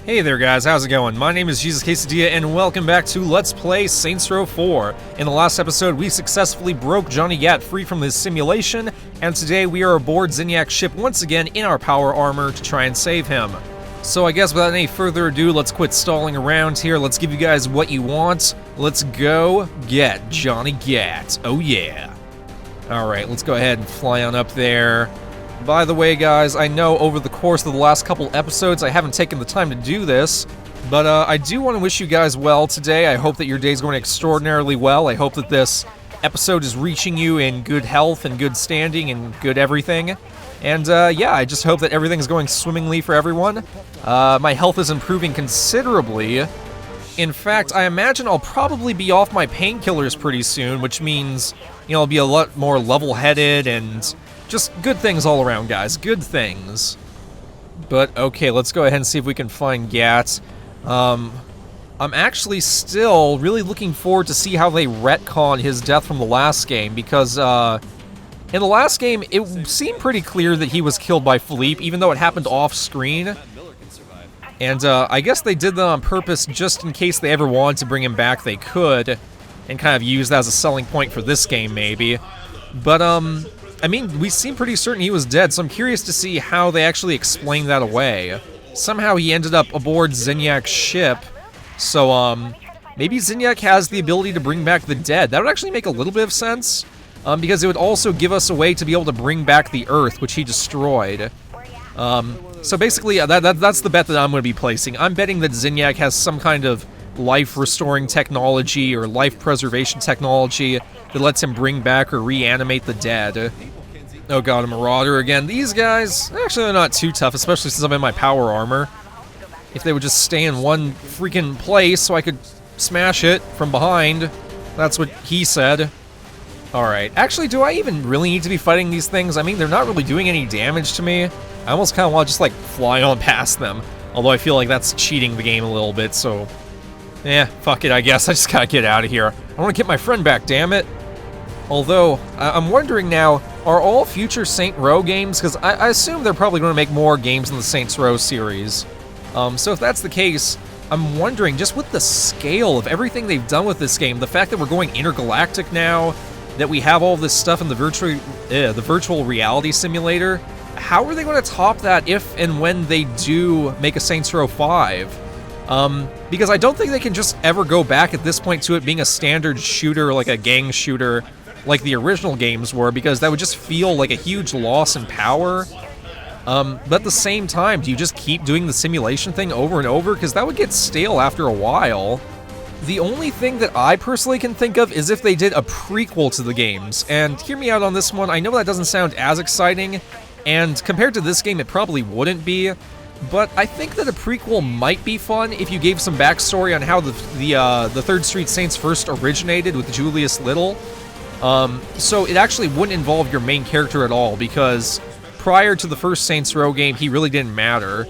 Hey there guys, how's it going? My name is JesusQuesadilla and welcome back to Let's Play Saints Row 4. In the last episode, we successfully broke Johnny Gat free from this simulation, and today we are aboard Zinyak's ship once again in our power armor to try and save him. So I guess without any further ado, let's quit stalling around here, let's give you guys what you want. Let's go get Johnny Gat. Oh yeah. Alright, let's go ahead and fly on up there. By the way, guys, I know over the course of the last couple episodes I haven't taken the time to do this, but I do want to wish you guys well today. I hope that your day's going extraordinarily well. I hope that this episode is reaching you in good health and good standing and good everything. And yeah, I just hope that everything's going swimmingly for everyone. My health is improving considerably. In fact, I imagine I'll probably be off my painkillers pretty soon, which means, you know, I'll be a lot more level-headed and just good things all around, guys. Good things. But, okay, let's go ahead and see if we can find Gat. I'm actually still really looking forward to see how they retcon his death from the last game, because, in the last game, it seemed pretty clear that he was killed by Philippe, even though it happened off-screen. And, I guess they did that on purpose just in case they ever wanted to bring him back, they could, and kind of use that as a selling point for this game, maybe. But, I mean, we seem pretty certain he was dead, so I'm curious to see how they actually explain that away. Somehow he ended up aboard Zinyak's ship, so, maybe Zinyak has the ability to bring back the dead. That would actually make a little bit of sense, because it would also give us a way to be able to bring back the Earth, which he destroyed. So basically, that's the bet that I'm going to be placing. I'm betting that Zinyak has some kind of life-restoring technology or life-preservation technology that lets him bring back or reanimate the dead. Oh god, a Marauder again. These guys, actually they're not too tough, especially since I'm in my power armor. If they would just stay in one freaking place so I could smash it from behind. That's what he said. Alright, actually, do I even really need to be fighting these things? I mean, they're not really doing any damage to me. I almost kind of want to just, like, fly on past them. Although I feel like that's cheating the game a little bit, so... eh, fuck it, I guess. I just gotta get out of here. I want to get my friend back, damn it. Although, I'm wondering now, are all future Saint Row games, because I assume they're probably going to make more games in the Saints Row series. So if that's the case, I'm wondering, just with the scale of everything they've done with this game, the fact that we're going intergalactic now, that we have all this stuff in the virtual reality simulator, how are they going to top that if and when they do make a Saints Row 5? Because I don't think they can just ever go back at this point to it being a standard shooter, like a gang shooter, like the original games were, because that would just feel like a huge loss in power. But at the same time, do you just keep doing the simulation thing over and over? Because that would get stale after a while. The only thing that I personally can think of is if they did a prequel to the games. And hear me out on this one, I know that doesn't sound as exciting, and compared to this game it probably wouldn't be, but I think that a prequel might be fun if you gave some backstory on how the 3rd Street Saints first originated with Julius Little. So it actually wouldn't involve your main character at all, because prior to the first Saints Row game, he really didn't matter.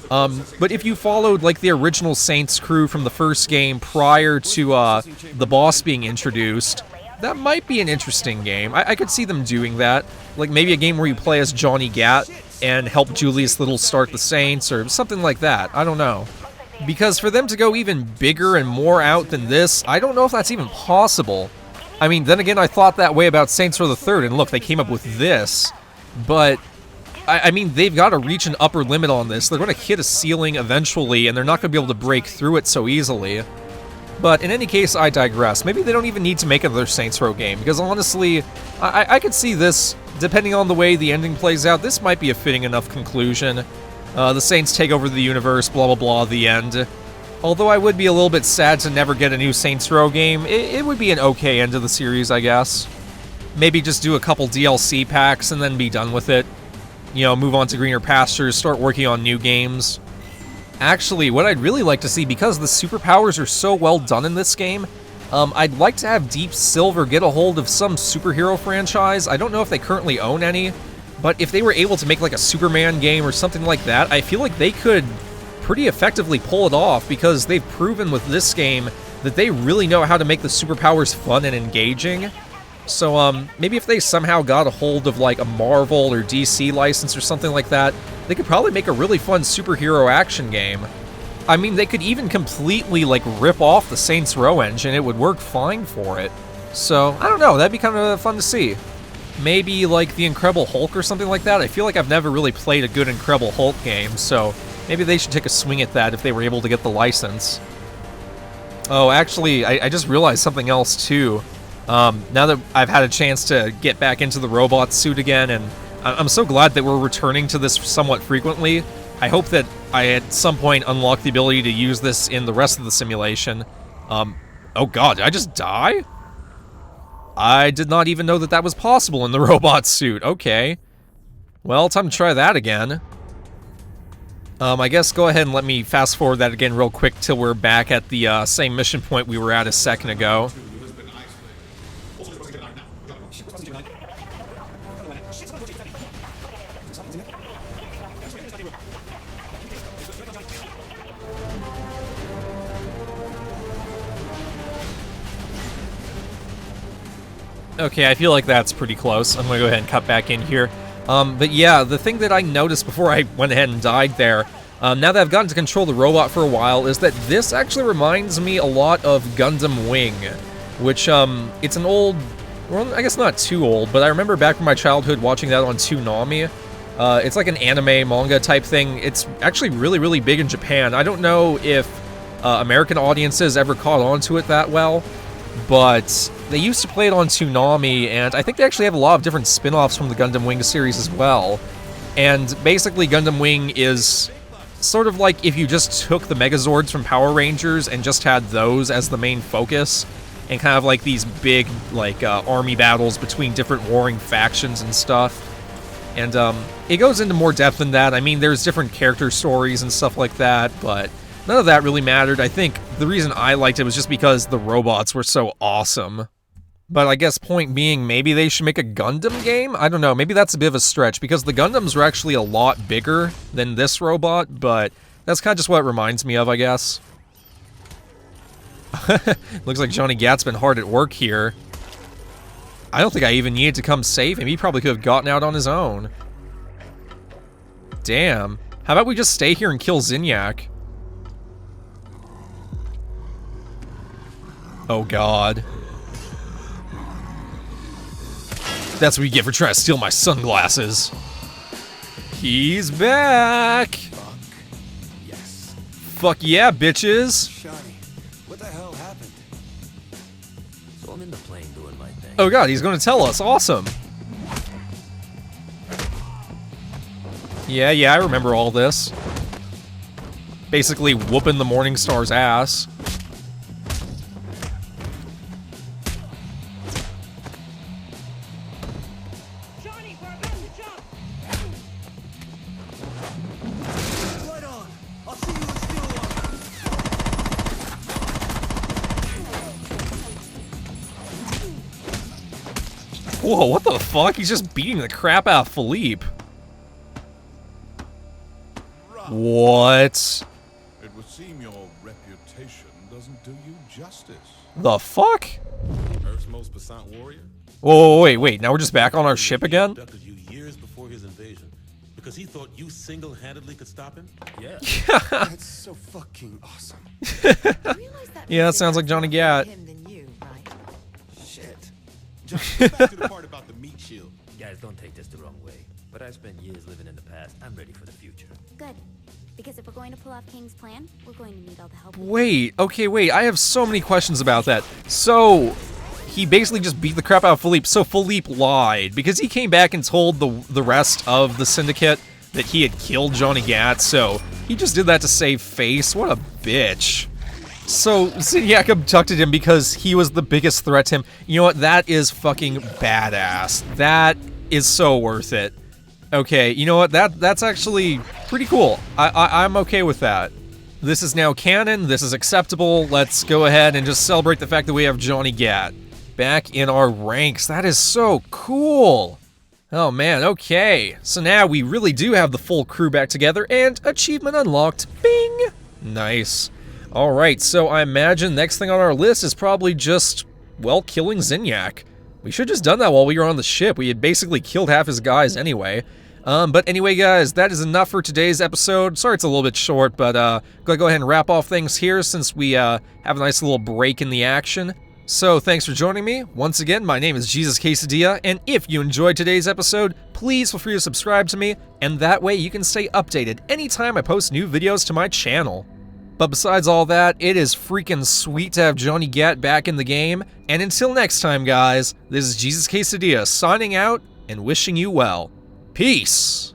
But if you followed, like, the original Saints crew from the first game prior to, the boss being introduced, that might be an interesting game. I could see them doing that. Like, maybe a game where you play as Johnny Gat and help Julius Little start the Saints, or something like that. I don't know. Because for them to go even bigger and more out than this, I don't know if that's even possible. I mean, then again, I thought that way about Saints Row the Third, and look, they came up with this. But, I mean, they've got to reach an upper limit on this. They're going to hit a ceiling eventually, and they're not going to be able to break through it so easily. But in any case, I digress. Maybe they don't even need to make another Saints Row game, because honestly, I could see this, depending on the way the ending plays out, this might be a fitting enough conclusion. The Saints take over the universe, blah blah blah, the end. Although I would be a little bit sad to never get a new Saints Row game, it would be an okay end to the series, I guess. Maybe just do a couple DLC packs and then be done with it. You know, move on to greener pastures, start working on new games. Actually, what I'd really like to see, because the superpowers are so well done in this game, I'd like to have Deep Silver get a hold of some superhero franchise. I don't know if they currently own any, but if they were able to make like a Superman game or something like that, I feel like they could pretty effectively pull it off, because they've proven with this game that they really know how to make the superpowers fun and engaging. So, maybe if they somehow got a hold of, like, a Marvel or DC license or something like that, they could probably make a really fun superhero action game. I mean, they could even completely, like, rip off the Saints Row engine. It would work fine for it. So, I don't know. That'd be kind of fun to see. Maybe, like, the Incredible Hulk or something like that. I feel like I've never really played a good Incredible Hulk game, so maybe they should take a swing at that if they were able to get the license. Oh, actually, I just realized something else, too. Now that I've had a chance to get back into the robot suit again, and I'm so glad that we're returning to this somewhat frequently. I hope that I at some point unlock the ability to use this in the rest of the simulation. Oh god, did I just die? I did not even know that that was possible in the robot suit. Okay. Well, time to try that again. I guess go ahead and let me fast forward that again real quick till we're back at the same mission point we were at a second ago. Okay, I feel like that's pretty close. I'm gonna go ahead and cut back in here. But yeah, the thing that I noticed before I went ahead and died there, now that I've gotten to control the robot for a while, is that this actually reminds me a lot of Gundam Wing, which, it's an old, well, I guess not too old, but I remember back from my childhood watching that on Toonami. It's like an anime manga type thing. It's actually really, really big in Japan. I don't know if American audiences ever caught on to it that well, but they used to play it on Toonami, and I think they actually have a lot of different spin-offs from the Gundam Wing series as well. And basically, Gundam Wing is sort of like if you just took the Megazords from Power Rangers and just had those as the main focus, and kind of like these big, like, army battles between different warring factions and stuff. And, it goes into more depth than that. I mean, there's different character stories and stuff like that, but none of that really mattered. I think the reason I liked it was just because the robots were so awesome. But I guess point being, maybe they should make a Gundam game? I don't know, maybe that's a bit of a stretch, because the Gundams were actually a lot bigger than this robot, but that's kind of just what it reminds me of, I guess. Looks like Johnny Gat's been hard at work here. I don't think I even needed to come save him. He probably could have gotten out on his own. Damn. How about we just stay here and kill Zinyak? Oh god. That's what you get for trying to steal my sunglasses. He's back! Fuck. Yes. Fuck yeah, bitches! Johnny, what the hell happened? So I'm in the plane doing my thing. Oh god, he's gonna tell us. Awesome. Yeah, I remember all this. Basically whooping the Morningstar's ass. Johnny, we're about to jump! Right on. I'll see you in Stillwater. Whoa, what the fuck? He's just beating the crap out of Philippe. What? It would seem your reputation doesn't do you justice. The fuck? Earth's most puissant warrior? Whoa, wait, now we're just back on our ship again? Abducted you years before his invasion because he thought you single-handedly could stop him? Yeah. That's so fucking awesome. Yeah, that sounds like Johnny Gat. Him than you, right? Shit. Just get back to the part about the meat shield. Guys, don't take this the wrong way, but I spent years living in the past. I'm ready for the future. Good. Because if we're going to pull off King's plan, we're going to need all the help. Wait, okay, wait, I have so many questions about that. So, he basically just beat the crap out of Philippe, so Philippe lied, because he came back and told the rest of the Syndicate that he had killed Johnny Gat, so he just did that to save face. What a bitch. So, Zinyak abducted him because he was the biggest threat to him. You know what, that is fucking badass. That is so worth it. Okay, you know what, that's actually pretty cool. I'm okay with that. This is now canon, this is acceptable, let's go ahead and just celebrate the fact that we have Johnny Gat back in our ranks. That is so cool! Oh man, okay. So now we really do have the full crew back together, and achievement unlocked. Bing! Nice. Alright, so I imagine next thing on our list is probably just, well, killing Zinyak. We should have just done that while we were on the ship. We had basically killed half his guys anyway. But anyway, guys, that is enough for today's episode. Sorry it's a little bit short, but gonna go ahead and wrap off things here since we have a nice little break in the action. So thanks for joining me. Once again, my name is JesusQuesadilla, and if you enjoyed today's episode, please feel free to subscribe to me, and that way you can stay updated anytime I post new videos to my channel. But besides all that, it is freaking sweet to have Johnny Gat back in the game, and until next time, guys, this is JesusQuesadilla signing out and wishing you well. Peace!